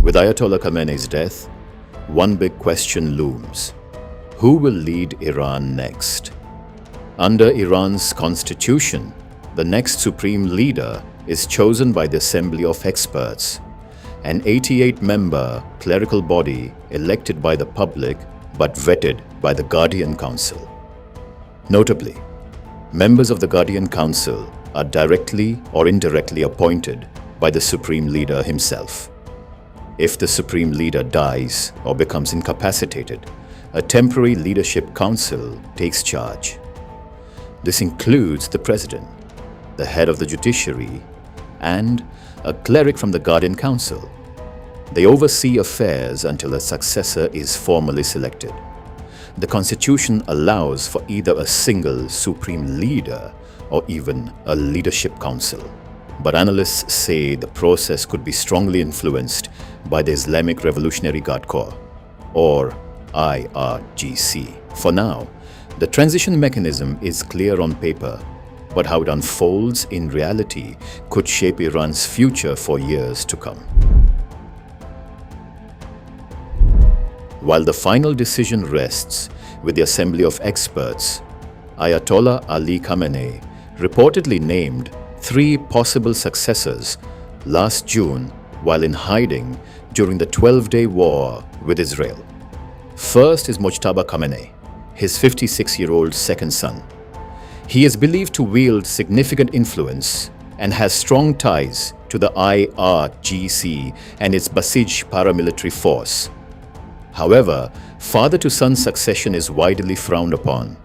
With Ayatollah Khamenei's death, one big question looms. Who will lead Iran next? Under Iran's constitution, the next supreme leader is chosen by the Assembly of Experts, an 88-member clerical body elected by the public but vetted by the Guardian Council. Notably, members of the Guardian Council are directly or indirectly appointed by the supreme leader himself. If the supreme leader dies or becomes incapacitated, a temporary leadership council takes charge. This includes the president, the head of the judiciary, and a cleric from the Guardian Council. They oversee affairs until a successor is formally selected. The constitution allows for either a single supreme leader or even a leadership council. But analysts say the process could be strongly influenced by the Islamic Revolutionary Guard Corps, or IRGC. For now, the transition mechanism is clear on paper, but how it unfolds in reality could shape Iran's future for years to come. While the final decision rests with the Assembly of Experts, Ayatollah Ali Khamenei reportedly named 3 possible successors last June while in hiding during the 12-day war with Israel. First is Mojtaba Khamenei, his 56-year-old second son. He is believed to wield significant influence and has strong ties to the IRGC and its Basij paramilitary force. However, father-to-son succession is widely frowned upon.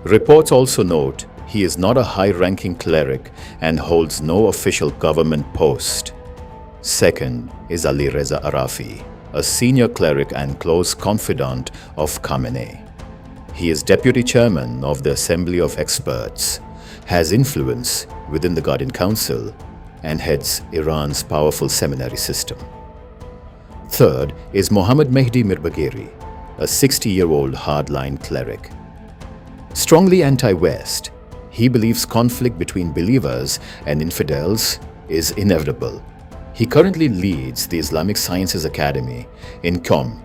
Reports also note he is not a high-ranking cleric and holds no official government post. Second is Ali Reza Arafi, a senior cleric and close confidant of Khamenei. He is deputy chairman of the Assembly of Experts, has influence within the Guardian Council, and heads Iran's powerful seminary system. Third is Mohammad Mehdi Mirbagheri, a 60-year-old hardline cleric. Strongly anti-West, he believes conflict between believers and infidels is inevitable. He currently leads the Islamic Sciences Academy in Qom.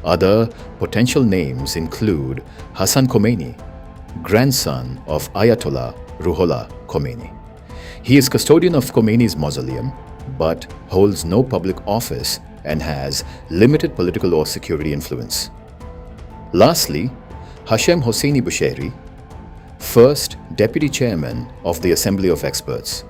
Other potential names include Hassan Khomeini, grandson of Ayatollah Ruhollah Khomeini. He is custodian of Khomeini's mausoleum, but holds no public office and has limited political or security influence. Lastly, Hashem Hosseini Bushayri, first deputy chairman of the Assembly of Experts.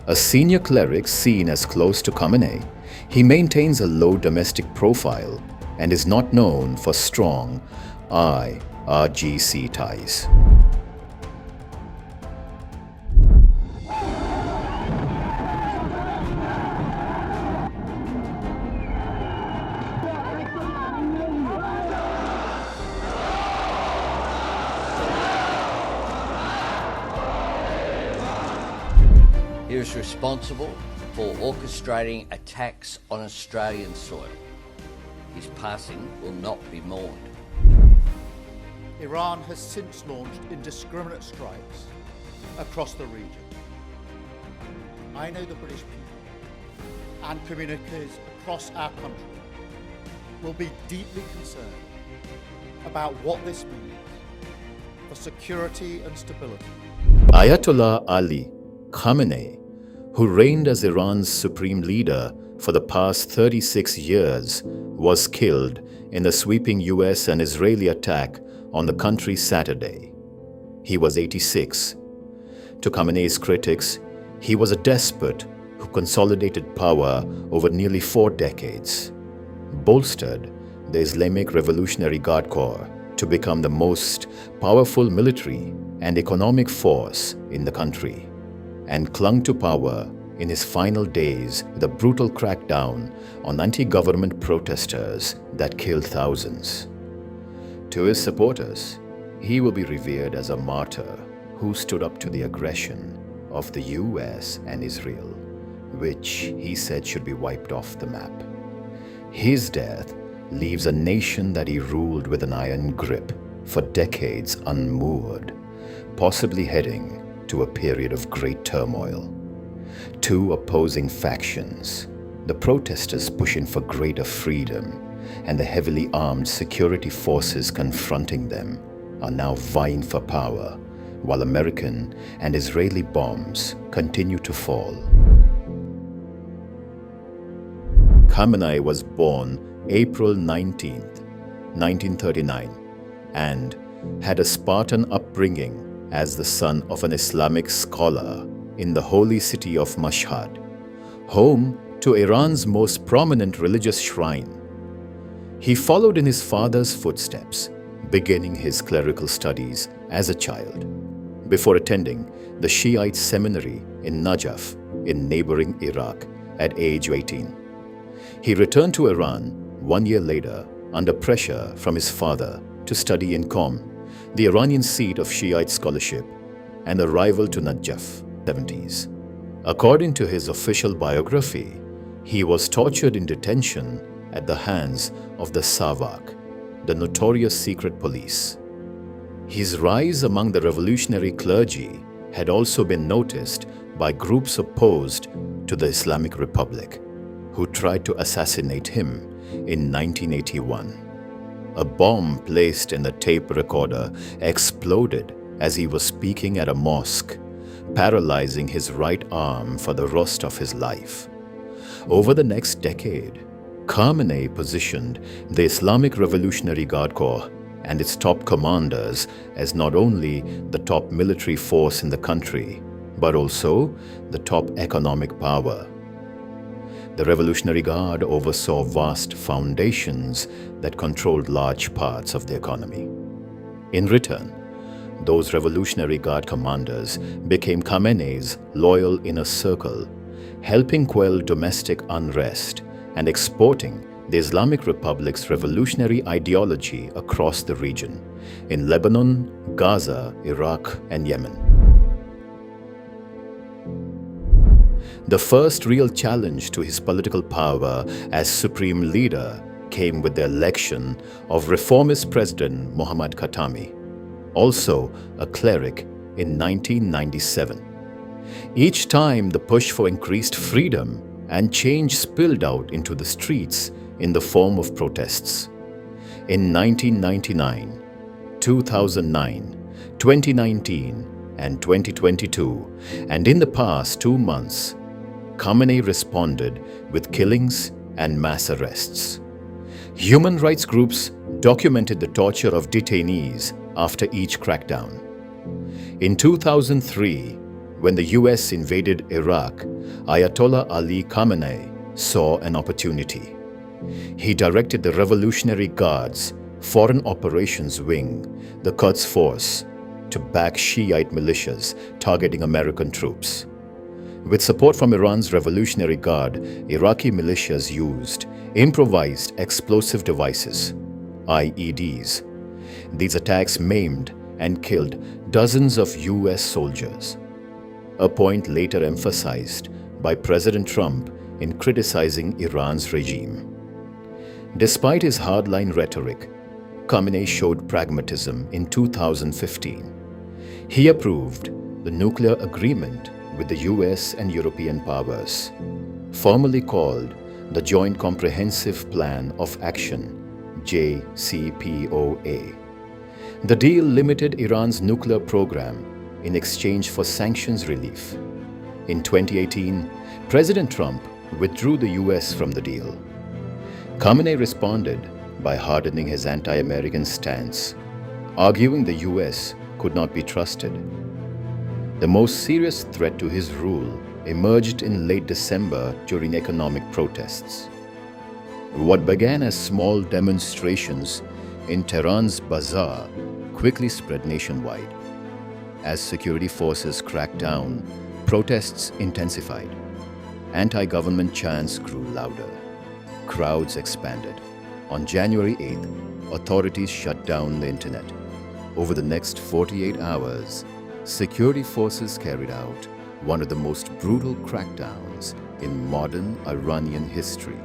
A senior cleric seen as close to Khamenei, he maintains a low domestic profile and is not known for strong IRGC ties. He is responsible for orchestrating attacks on Australian soil. His passing will not be mourned. Iran has since launched indiscriminate strikes across the region. I know the British people and communities across our country will be deeply concerned about what this means for security and stability. Ayatollah Ali Khamenei, who reigned as Iran's supreme leader for the past 36 years, was killed in a sweeping US and Israeli attack on the country Saturday. He was 86. To Khamenei's critics, he was a despot who consolidated power over nearly 4 decades, bolstered the Islamic Revolutionary Guard Corps to become the most powerful military and economic force in the country, and clung to power in his final days with a brutal crackdown on anti-government protesters that killed thousands. To his supporters, he will be revered as a martyr who stood up to the aggression of the US and Israel, which he said should be wiped off the map. His death leaves a nation that he ruled with an iron grip for decades unmoored, possibly heading to a period of great turmoil. 2 opposing factions, The protesters pushing for greater freedom and the heavily armed security forces confronting them are now vying for power, while American and Israeli bombs continue to fall. Khamenei was born April 19, 1939, and had a Spartan upbringing as the son of an Islamic scholar in the holy city of Mashhad, home to Iran's most prominent religious shrine. He followed in his father's footsteps, beginning his clerical studies as a child, before attending the Shiite seminary in Najaf in neighboring Iraq at age 18. He returned to Iran 1 year later under pressure from his father to study in Qom, the Iranian seat of Shiite scholarship and a rival to Najaf, 70s. According to his official biography, he was tortured in detention at the hands of the Savak, the notorious secret police. His rise among the revolutionary clergy had also been noticed by groups opposed to the Islamic Republic, who tried to assassinate him in 1981. A bomb placed in the tape recorder exploded as he was speaking at a mosque, paralyzing his right arm for the rest of his life. Over the next decade, Khamenei positioned the Islamic Revolutionary Guard Corps and its top commanders as not only the top military force in the country, but also the top economic power. The Revolutionary Guard oversaw vast foundations that controlled large parts of the economy. In return, those Revolutionary Guard commanders became Khamenei's loyal inner circle, helping quell domestic unrest and exporting the Islamic Republic's revolutionary ideology across the region, in Lebanon, Gaza, Iraq, and Yemen. The first real challenge to his political power as supreme leader came with the election of reformist President Mohammad Khatami, also a cleric, in 1997. Each time the push for increased freedom and change spilled out into the streets in the form of protests. In 1999, 2009, 2019, and 2022, and in the past 2 months, Khamenei responded with killings and mass arrests. Human rights groups documented the torture of detainees after each crackdown. In 2003, when the US invaded Iraq, Ayatollah Ali Khamenei saw an opportunity. He directed the Revolutionary Guard's Foreign Operations Wing, the Quds Force, to back Shiite militias targeting American troops. With support from Iran's Revolutionary Guard, Iraqi militias used improvised explosive devices, IEDs. These attacks maimed and killed dozens of US soldiers, a point later emphasized by President Trump in criticizing Iran's regime. Despite his hardline rhetoric, Khamenei showed pragmatism in 2015. He approved the nuclear agreement with the US and European powers, formally called the Joint Comprehensive Plan of Action, JCPOA. The deal limited Iran's nuclear program in exchange for sanctions relief. In 2018, President Trump withdrew the US from the deal. Khamenei responded by hardening his anti-American stance, arguing the US could not be trusted. The most serious threat to his rule emerged in late December during economic protests. What began as small demonstrations in Tehran's bazaar quickly spread nationwide. As security forces cracked down, protests intensified. Anti-government chants grew louder. Crowds expanded. On January 8th, authorities shut down the internet. Over the next 48 hours, security forces carried out one of the most brutal crackdowns in modern Iranian history.